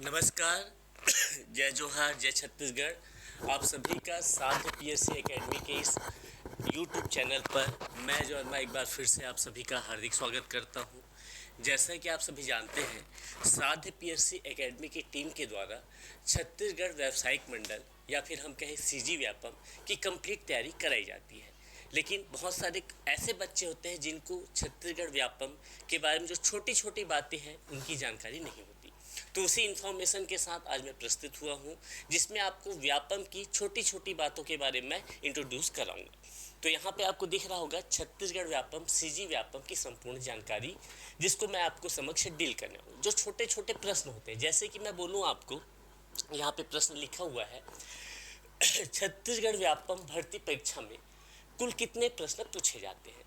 नमस्कार। जय जोहार, जय छत्तीसगढ़। आप सभी का साथ पीएससी एकेडमी के इस यूट्यूब चैनल पर मैं जो मैं एक बार फिर से आप सभी का हार्दिक स्वागत करता हूं। जैसा कि आप सभी जानते हैं, साध्य पीएससी एकेडमी की टीम के द्वारा छत्तीसगढ़ व्यावसायिक मंडल या फिर हम कहें सीजी व्यापम की कंप्लीट तैयारी कराई जाती है। लेकिन बहुत सारे ऐसे बच्चे होते हैं जिनको छत्तीसगढ़ व्यापम के बारे में जो छोटी छोटी बातें हैं उनकी जानकारी नहीं होती। तो उसी इन्फॉर्मेशन के साथ आज मैं प्रस्तुत हुआ हूँ, जिसमें आपको व्यापम की छोटी छोटी बातों के बारे में इंट्रोड्यूस कराऊंगा। तो यहाँ पे आपको दिख रहा होगा छत्तीसगढ़ व्यापम सीजी व्यापम की संपूर्ण जानकारी, जिसको मैं आपको समक्ष डील करने हूँ। जो छोटे छोटे प्रश्न होते हैं, जैसे कि मैं बोलूँ आपको, यहाँ पे प्रश्न लिखा हुआ है छत्तीसगढ़ व्यापम भर्ती परीक्षा में कुल कितने प्रश्न पूछे जाते हैं।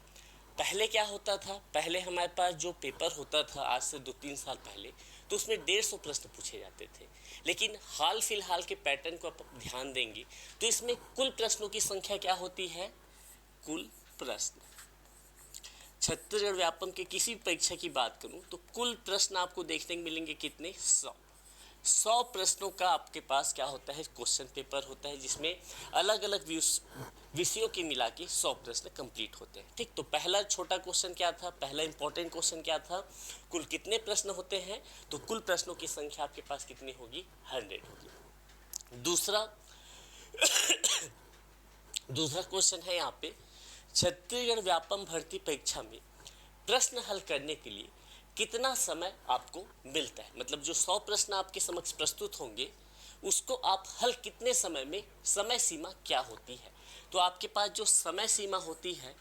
पहले क्या होता था, पहले हमारे पास जो पेपर होता था आज से 2-3 साल पहले, तो उसमें 150 प्रश्न पूछे जाते थे। लेकिन हाल फिलहाल के पैटर्न को आप ध्यान देंगे तो इसमें कुल प्रश्नों की संख्या क्या होती है, कुल प्रश्न। छत्तीसगढ़ व्यापम के किसी परीक्षा की बात करूं तो कुल प्रश्न आपको देखने को मिलेंगे कितने, 100 प्रश्नों का आपके पास क्या होता है, क्वेश्चन पेपर होता है, जिसमें अलग अलग विषयों के मिला के 100 प्रश्न कंप्लीट होते हैं। ठीक, तो पहला छोटा क्वेश्चन क्या था, पहला इंपॉर्टेंट क्वेश्चन क्या था, कुल कितने प्रश्न होते हैं, तो कुल प्रश्नों की संख्या आपके पास कितनी होगी, 100 होगी। दूसरा क्वेश्चन है यहाँ पे, छत्तीसगढ़ व्यापम भर्ती परीक्षा में प्रश्न हल करने के लिए कितना समय आपको मिलता है। मतलब जो 100 प्रश्न आपके समक्ष प्रस्तुत होंगे उसको आप हल कितने समय में, समय सीमा क्या होती है। तो आपके पास जो समय सीमा होती है,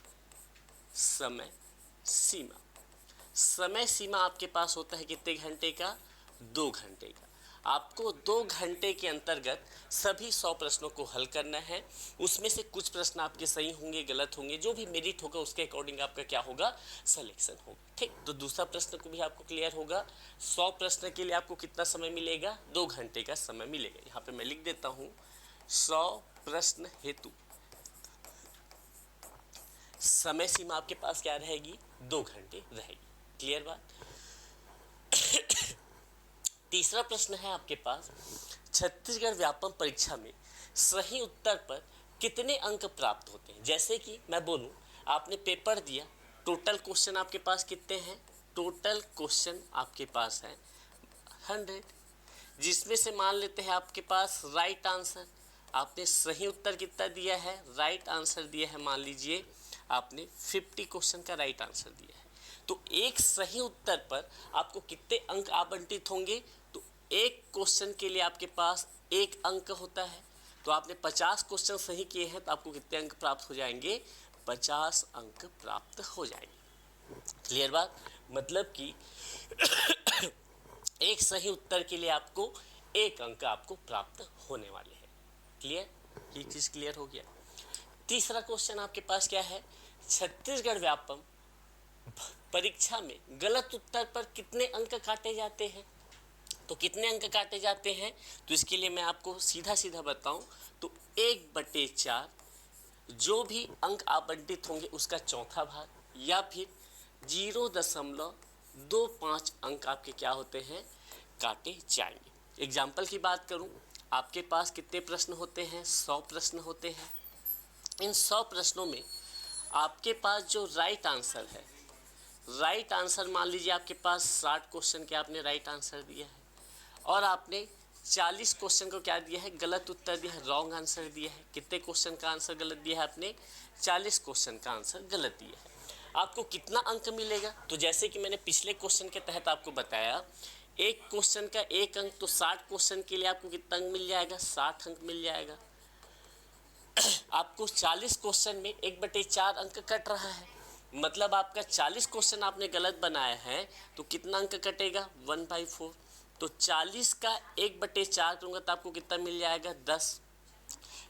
समय सीमा आपके पास होता है कितने घंटे का, 2 घंटे का। आपको 2 घंटे के अंतर्गत सभी 100 प्रश्नों को हल करना है। उसमें से कुछ प्रश्न आपके सही होंगे, गलत होंगे, जो भी मेरिट होगा उसके अकॉर्डिंग आपका क्या होगा, सिलेक्शन होगा। ठीक, तो दूसरा प्रश्न को भी आपको क्लियर होगा। 100 प्रश्न के लिए आपको कितना समय मिलेगा, 2 घंटे का समय मिलेगा। यहाँ पे मैं लिख देता हूँ, 100 प्रश्न हेतु समय सीमा आपके पास क्या रहेगी, 2 घंटे रहेगी। क्लियर बात। तीसरा प्रश्न है आपके पास, छत्तीसगढ़ व्यापम परीक्षा में सही उत्तर पर कितने अंक प्राप्त होते हैं। जैसे कि मैं बोलूं, आपने पेपर दिया, टोटल क्वेश्चन आपके पास कितने हैं, टोटल क्वेश्चन आपके पास है 100, जिसमें से मान लेते हैं आपके पास राइट आंसर, आपने सही उत्तर कितना दिया है, राइट आंसर दिया है, मान लीजिए आपने 50 क्वेश्चन का राइट आंसर दिया है। तो एक सही उत्तर पर आपको कितने अंक आवंटित होंगे, तो एक क्वेश्चन के लिए आपके पास 1 अंक होता है। तो आपने 50 क्वेश्चन सही किए हैं तो आपको कितने अंक प्राप्त हो जाएंगे, 50 अंक प्राप्त हो जाएंगे। क्लियर बात। मतलब कि एक सही उत्तर के लिए आपको 1 अंक आपको प्राप्त होने वाले हैं। क्लियर, ये चीज क्लियर हो गया। तीसरा क्वेश्चन आपके पास क्या है, छत्तीसगढ़ व्यापम परीक्षा में गलत उत्तर पर कितने अंक काटे जाते हैं। तो कितने अंक काटे जाते हैं, तो इसके लिए मैं आपको सीधा सीधा बताऊं तो 1/4 जो भी अंक आवंटित होंगे उसका चौथा भाग, या फिर 0.25 अंक आपके क्या होते हैं, काटे जाएंगे। एग्जाम्पल की बात करूं, आपके पास कितने प्रश्न होते हैं, 100 प्रश्न होते हैं। इन 100 प्रश्नों में आपके पास जो राइट आंसर है, राइट आंसर मान लीजिए आपके पास 60 क्वेश्चन के आपने राइट आंसर दिया है, और आपने 40 क्वेश्चन को क्या दिया है, गलत उत्तर दिया है, रॉन्ग आंसर दिया है। कितने क्वेश्चन का आंसर गलत दिया है आपने, 40 क्वेश्चन का आंसर गलत दिया है। आपको कितना अंक मिलेगा, तो जैसे कि मैंने पिछले क्वेश्चन के तहत आपको बताया, एक क्वेश्चन का 1 अंक, तो 60 क्वेश्चन के लिए आपको कितना अंक मिल जाएगा, 60 अंक मिल जाएगा। आपको 40 क्वेश्चन में 1/4 अंक कट रहा है, मतलब आपका 40 क्वेश्चन आपने गलत बनाया है तो कितना अंक कटेगा, 1/4। तो 40 का 1/4 करूँगा तो आपको कितना मिल जाएगा, 10।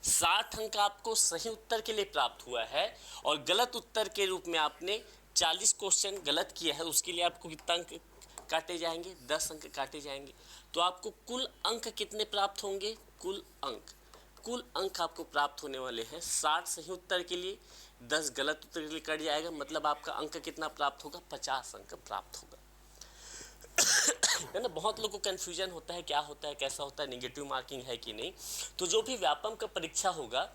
60 अंक आपको सही उत्तर के लिए प्राप्त हुआ है, और गलत उत्तर के रूप में आपने 40 क्वेश्चन गलत किया है, उसके लिए आपको कितना अंक काटे जाएंगे, 10 अंक काटे जाएंगे। तो आपको कुल अंक कितने प्राप्त होंगे, कुल अंक आपको प्राप्त होने वाले हैं 60 सही उत्तर के लिए, 10 गलत उत्तर के लिए कट जाएगा, मतलब आपका अंक कितना प्राप्त होगा, 50 अंक प्राप्त होगा। है ना। बहुत लोगों को कन्फ्यूजन होता है, क्या होता है, कैसा होता है, नेगेटिव मार्किंग है कि नहीं। तो जो भी व्यापम का परीक्षा होगा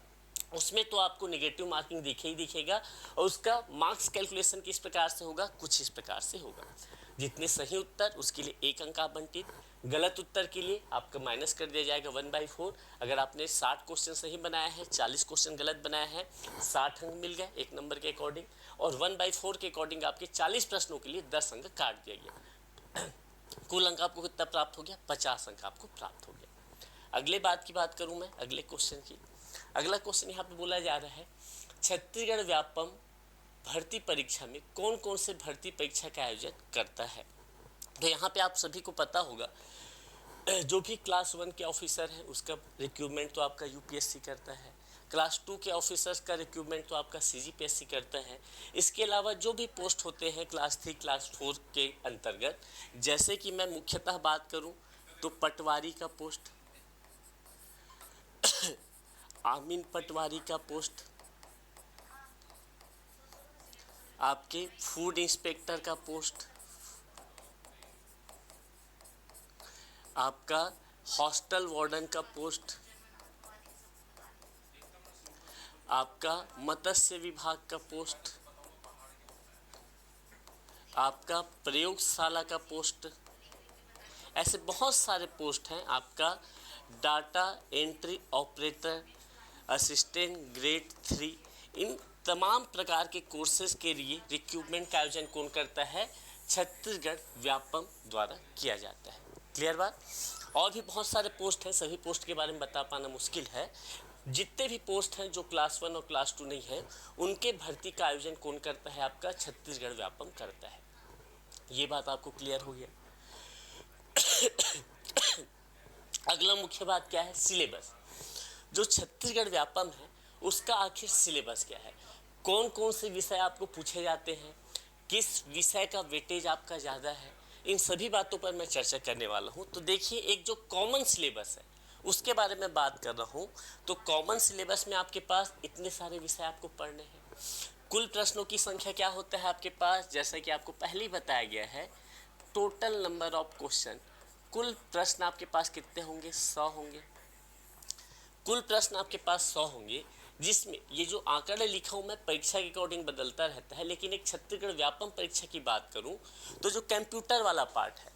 उसमें तो आपको नेगेटिव मार्किंग दिखे ही दिखेगा, और उसका मार्क्स कैलकुलेशन किस प्रकार से होगा, कुछ इस प्रकार से होगा। जितने सही उत्तर उसके लिए 1 अंक आवंटित, गलत उत्तर के लिए आपका माइनस कर दिया जाएगा 1/4। अगर आपने 60 क्वेश्चन सही बनाया है, 40 क्वेश्चन गलत बनाया है, 60 अंक मिल गए 1 नंबर के अकॉर्डिंग, और 1/4 के अकॉर्डिंग आपके 40 प्रश्नों के लिए 10 अंक काट दिया गया। कुल अंक आपको कितना प्राप्त हो गया, 50 अंक आपको प्राप्त हो गया। अगले बात की बात करूं मैं, अगले क्वेश्चन की। अगला क्वेश्चन यहाँ पे बोला जा रहा है, छत्तीसगढ़ व्यापम भर्ती परीक्षा में कौन कौन से भर्ती परीक्षा का आयोजन करता है। तो यहाँ पे आप सभी को पता होगा, जो भी क्लास 1 के ऑफिसर हैं उसका रिक्रूटमेंट तो आपका यूपीएससी करता है, क्लास 2 के ऑफिसर्स का रिक्रूटमेंट तो आपका सीजीपीएससी करता है। इसके अलावा जो भी पोस्ट होते हैं क्लास 3 क्लास 4 के अंतर्गत, जैसे कि मैं मुख्यतः बात करूं तो पटवारी का पोस्ट, आमीन पटवारी का पोस्ट, आपके फूड इंस्पेक्टर का पोस्ट, आपका हॉस्टल वार्डन का पोस्ट, आपका मत्स्य विभाग का पोस्ट, आपका प्रयोगशाला का पोस्ट, ऐसे बहुत सारे पोस्ट हैं। आपका data entry operator, assistant grade 3, इन तमाम प्रकार के कोर्सेज के लिए रिक्रूटमेंट का आयोजन कौन करता है, छत्तीसगढ़ व्यापम द्वारा किया जाता है। क्लियर बात। और भी बहुत सारे पोस्ट हैं, सभी पोस्ट के बारे में बता पाना मुश्किल है। जितने भी पोस्ट हैं जो क्लास 1 और क्लास 2 नहीं है, उनके भर्ती का आयोजन कौन करता है, आपका छत्तीसगढ़ व्यापम करता है। ये बात आपको क्लियर हो गया। अगला मुख्य बात क्या है, सिलेबस। जो छत्तीसगढ़ व्यापम है उसका आखिर सिलेबस क्या है, कौन कौन से विषय आपको पूछे जाते हैं, किस विषय का वेटेज आपका ज़्यादा है, इन सभी बातों पर मैं चर्चा करने वाला हूं। तो देखिए, एक जो कॉमन सिलेबस है उसके बारे में बात कर रहा हूं। तो कॉमन सिलेबस में आपके पास इतने सारे विषय आपको पढ़ने हैं। कुल प्रश्नों की संख्या क्या होता है आपके पास, जैसा कि आपको पहले ही बताया गया है, टोटल नंबर ऑफ क्वेश्चन, कुल प्रश्न आपके पास कितने होंगे, 100 होंगे। कुल प्रश्न आपके पास 100 होंगे, जिसमें ये जो आंकड़ा लिखा हूँ मैं परीक्षा के अकॉर्डिंग बदलता रहता है, लेकिन एक छत्तीसगढ़ व्यापम परीक्षा की बात करूँ तो जो कंप्यूटर वाला पार्ट है,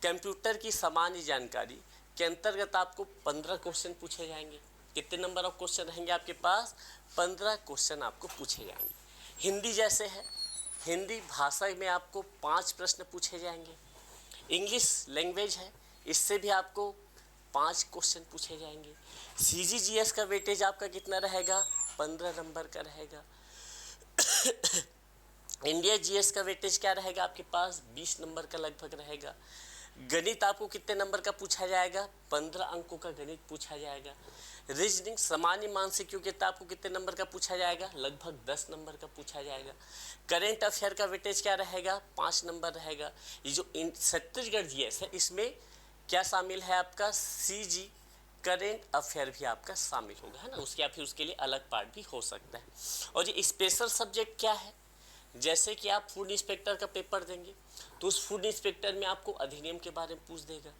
कंप्यूटर की सामान्य जानकारी के अंतर्गत आपको 15 क्वेश्चन पूछे जाएंगे। कितने नंबर ऑफ क्वेश्चन रहेंगे आपके पास, 15 क्वेश्चन आपको पूछे जाएंगे। हिंदी जैसे है, हिंदी भाषा में आपको 5 प्रश्न पूछे जाएंगे। इंग्लिश लैंग्वेज है, इससे भी आपको 5 क्वेश्चन पूछे जाएंगे। सीजीजीएस का वेटेज आपका कितना रहेगा, 15 नंबर का रहेगा। इंडिया जीएस का वेटेज क्या रहेगा आपके पास, 20 नंबर का लगभग रहेगा। गणित आपको कितने नंबर का पूछा जाएगा, 15 अंकों का गणित पूछा जाएगा। रीजनिंग सामान्य मानसिक योग्यता आपको कितने नंबर का पूछा जाएगा, लगभग 10 नंबर का पूछा जाएगा। करेंट अफेयर का वेटेज क्या रहेगा, 5 नंबर रहेगा। ये जो छत्तीसगढ़ जीएस है इसमें क्या शामिल है आपका, सीजी करेंट अफेयर भी आपका शामिल होगा, है ना। उसके या फिर उसके लिए अलग पार्ट भी हो सकता है। और ये स्पेशल सब्जेक्ट क्या है, जैसे कि आप फूड इंस्पेक्टर का पेपर देंगे तो उस फूड इंस्पेक्टर में आपको अधिनियम के बारे में पूछ देगा।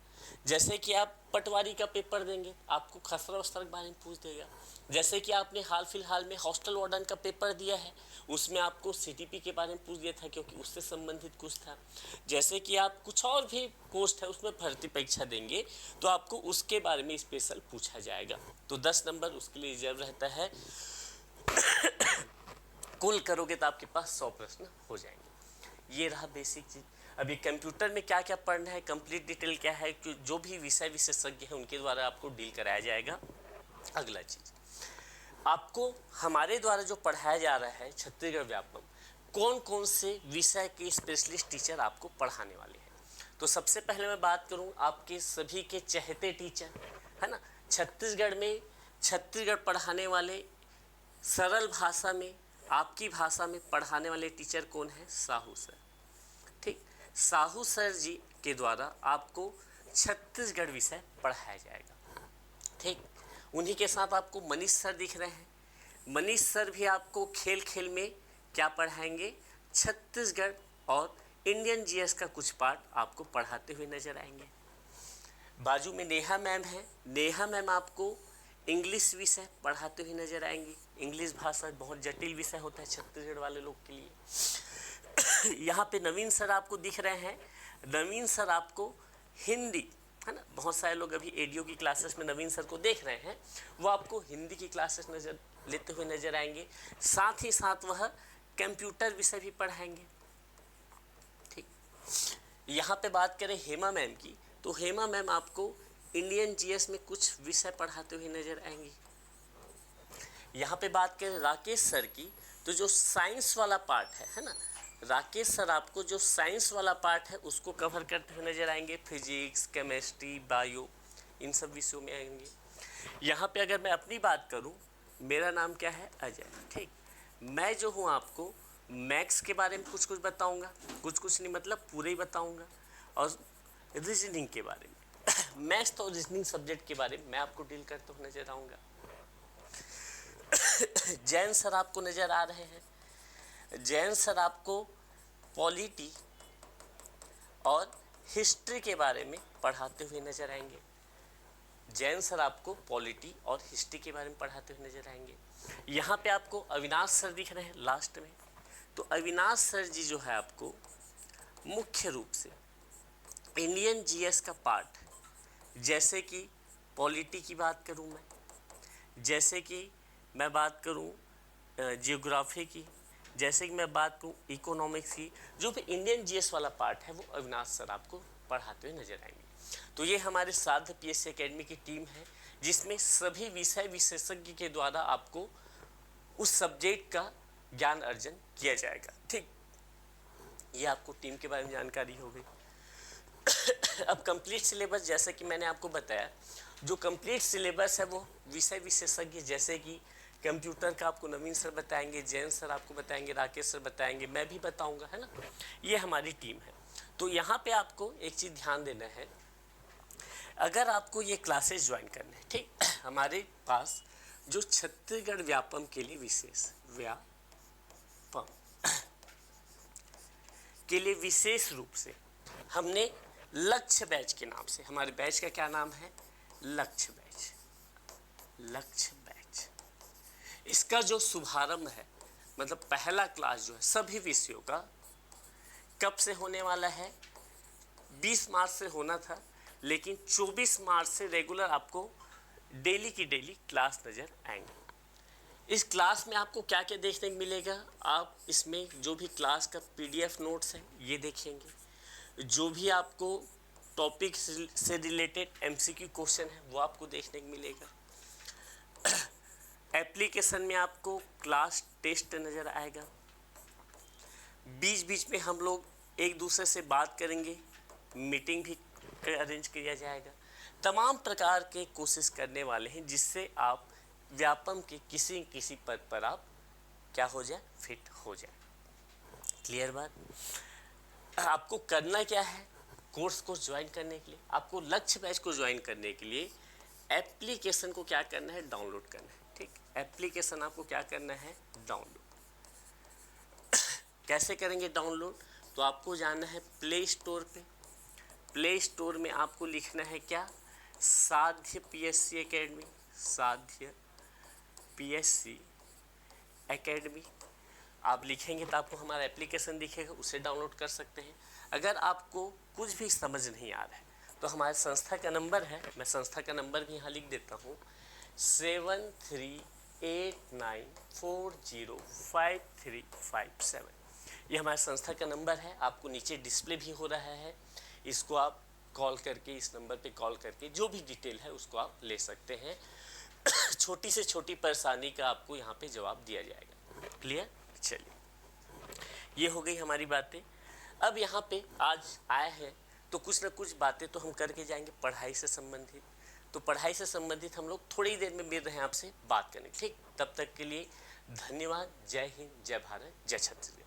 जैसे कि आप पटवारी का पेपर देंगे आपको खसरा वस्त्र के बारे में पूछ देगा। जैसे कि आपने हाल फिलहाल में हॉस्टल वार्डन का पेपर दिया है, उसमें आपको सीटीपी के बारे में पूछ दिया था क्योंकि उससे संबंधित कुछ था। जैसे कि आप कुछ और भी पोस्ट है उसमें भर्ती परीक्षा देंगे तो आपको उसके बारे में स्पेशल पूछा जाएगा। तो 10 नंबर उसके लिए रिजर्व रहता है। कुल करोगे तो आपके पास 100 प्रश्न हो जाएंगे। ये रहा बेसिक चीज़। अभी कंप्यूटर में क्या क्या पढ़ना है, कंप्लीट डिटेल क्या है, कि जो भी विषय विशेषज्ञ हैं उनके द्वारा आपको डील कराया जाएगा। अगला चीज़, आपको हमारे द्वारा जो पढ़ाया जा रहा है छत्तीसगढ़ व्यापम, कौन कौन से विषय के स्पेशलिस्ट टीचर आपको पढ़ाने वाले हैं। तो सबसे पहले मैं बात करूं आपके सभी के चहेते टीचर, है ना, छत्तीसगढ़ में छत्तीसगढ़ पढ़ाने वाले, सरल भाषा में आपकी भाषा में पढ़ाने वाले टीचर कौन है, साहू सर। ठीक, साहू सर जी के द्वारा आपको छत्तीसगढ़ विषय पढ़ाया जाएगा। ठीक, उन्हीं के साथ आपको मनीष सर दिख रहे हैं। मनीष सर भी आपको खेल खेल में क्या पढ़ाएंगे, छत्तीसगढ़ और इंडियन जीएस का कुछ पार्ट आपको पढ़ाते हुए नजर आएंगे। बाजू में नेहा मैम है, नेहा मैम आपको इंग्लिश विषय पढ़ाते हुए नजर आएंगी। इंग्लिश भाषा बहुत जटिल विषय होता है छत्तीसगढ़ वाले लोग के लिए। यहाँ पे नवीन सर आपको दिख रहे हैं, नवीन सर आपको हिंदी, है ना, बहुत सारे लोग अभी एडीओ की क्लासेस में नवीन सर को देख रहे हैं, वो आपको हिंदी की क्लासेस नजर लेते हुए नजर आएंगे। साथ ही साथ वह कंप्यूटर विषय भी पढ़ाएंगे। ठीक, यहाँ पे बात करें हेमा मैम की, तो हेमा मैम आपको इंडियन जीएस में कुछ विषय पढ़ाते हुए नजर आएंगी। यहाँ पे बात करें राकेश सर की, तो जो साइंस वाला पार्ट है ना, राकेश सर आपको जो साइंस वाला पार्ट है उसको कवर करते हुए नजर आएंगे। फिजिक्स, केमिस्ट्री, बायो, इन सब विषयों में आएंगे। यहाँ पे अगर मैं अपनी बात करूँ, मेरा नाम क्या है, अजय। ठीक, मैं जो हूँ आपको मैथ्स के बारे में कुछ कुछ बताऊँगा, कुछ नहीं मतलब पूरे ही बताऊँगा, और रीजनिंग के बारे में मैथ्स और रीजनिंग सब्जेक्ट के बारे में मैं आपको डील करते हुए नजर आऊँगा। जैन सर आपको नज़र आ रहे हैं, जैन सर आपको पॉलिटी और हिस्ट्री के बारे में पढ़ाते हुए नजर आएंगे। जैन सर आपको पॉलिटी और हिस्ट्री के बारे में पढ़ाते हुए नजर आएंगे। यहाँ पे आपको अविनाश सर दिख रहे हैं लास्ट में, तो अविनाश सर जी जो है आपको मुख्य रूप से इंडियन जीएस का पार्ट, जैसे कि पॉलिटी की बात करूँ मैं, जैसे कि मैं बात करूँ जियोग्राफी की, जैसे कि मैं बात करूँ इकोनॉमिक्स की, जो भी इंडियन जीएस वाला पार्ट है वो अविनाश सर आपको पढ़ाते हुए नजर आएंगे। तो ये हमारे साध्य पीएससी एकेडमी की टीम है, जिसमें सभी विषय विशेषज्ञ के द्वारा आपको उस सब्जेक्ट का ज्ञान अर्जन किया जाएगा। ठीक, ये आपको टीम के बारे में जानकारी हो गई। अब कंप्लीट सिलेबस, जैसे कि मैंने आपको बताया, जो कंप्लीट सिलेबस है वो विषय विशेषज्ञ, जैसे कि कंप्यूटर का आपको नवीन सर बताएंगे, जैन सर आपको बताएंगे, राकेश सर बताएंगे, मैं भी बताऊंगा, है ना, ये हमारी टीम है। तो यहाँ पे आपको एक चीज़ ध्यान देना है, अगर आपको ये क्लासेस ज्वाइन करने हैं, ठीक, हमारे पास जो छत्तीसगढ़ व्यापम के लिए विशेष व्यापम के लिए विशेष रूप से हमने लक्ष्य बैच के नाम से, हमारे बैच का क्या नाम है, लक्ष्य बैच, लक्ष्य बैच, इसका जो शुभारंभ है, मतलब पहला क्लास जो है सभी विषयों का, कब से होने वाला है, 20 मार्च से होना था, लेकिन 24 मार्च से रेगुलर आपको डेली की डेली क्लास नज़र आएंगे। इस क्लास में आपको क्या क्या देखने को मिलेगा, आप इसमें जो भी क्लास का PDF नोट्स है ये देखेंगे, जो भी आपको टॉपिक से रिलेटेड MCQ क्वेश्चन है वो आपको देखने को मिलेगा। एप्लीकेशन में आपको क्लास टेस्ट नज़र आएगा। बीच बीच में हम लोग एक दूसरे से बात करेंगे, मीटिंग भी अरेंज किया जाएगा। तमाम प्रकार के कोशिश करने वाले हैं जिससे आप व्यापम के किसी किसी पद पर आप क्या हो जाए, फिट हो जाए। क्लियर बात। आपको करना क्या है, कोर्स को ज्वाइन करने के लिए, आपको लक्ष्य बैच को ज्वाइन करने के लिए एप्लीकेशन को क्या करना है, डाउनलोड करना है। ठीक, एप्लीकेशन आपको क्या करना है, डाउनलोड। कैसे करेंगे डाउनलोड, तो आपको जाना है प्ले स्टोर पे। प्ले स्टोर में आपको लिखना है क्या, साध्य पीएससी एकेडमी, साध्य पीएससी एकेडमी। आप लिखेंगे तो आपको हमारा एप्लीकेशन दिखेगा, उसे डाउनलोड कर सकते हैं। अगर आपको कुछ भी समझ नहीं आ रहा है तो हमारे संस्था का नंबर है, मैं संस्था का नंबर भी यहाँ लिख देता हूँ, 7389405357। ये हमारे संस्था का नंबर है, आपको नीचे डिस्प्ले भी हो रहा है। इसको आप कॉल करके, इस नंबर पे कॉल करके जो भी डिटेल है उसको आप ले सकते हैं। छोटी से छोटी परेशानी का आपको यहाँ पे जवाब दिया जाएगा। क्लियर। चलिए, ये हो गई हमारी बातें। अब यहाँ पे आज आए हैं तो कुछ ना कुछ बातें तो हम करके जाएंगे पढ़ाई से संबंधित। तो पढ़ाई से संबंधित हम लोग थोड़ी देर में मिल रहे हैं आपसे बात करने। ठीक, तब तक के लिए धन्यवाद। जय हिंद, जय भारत, जय छत्तीसगढ़।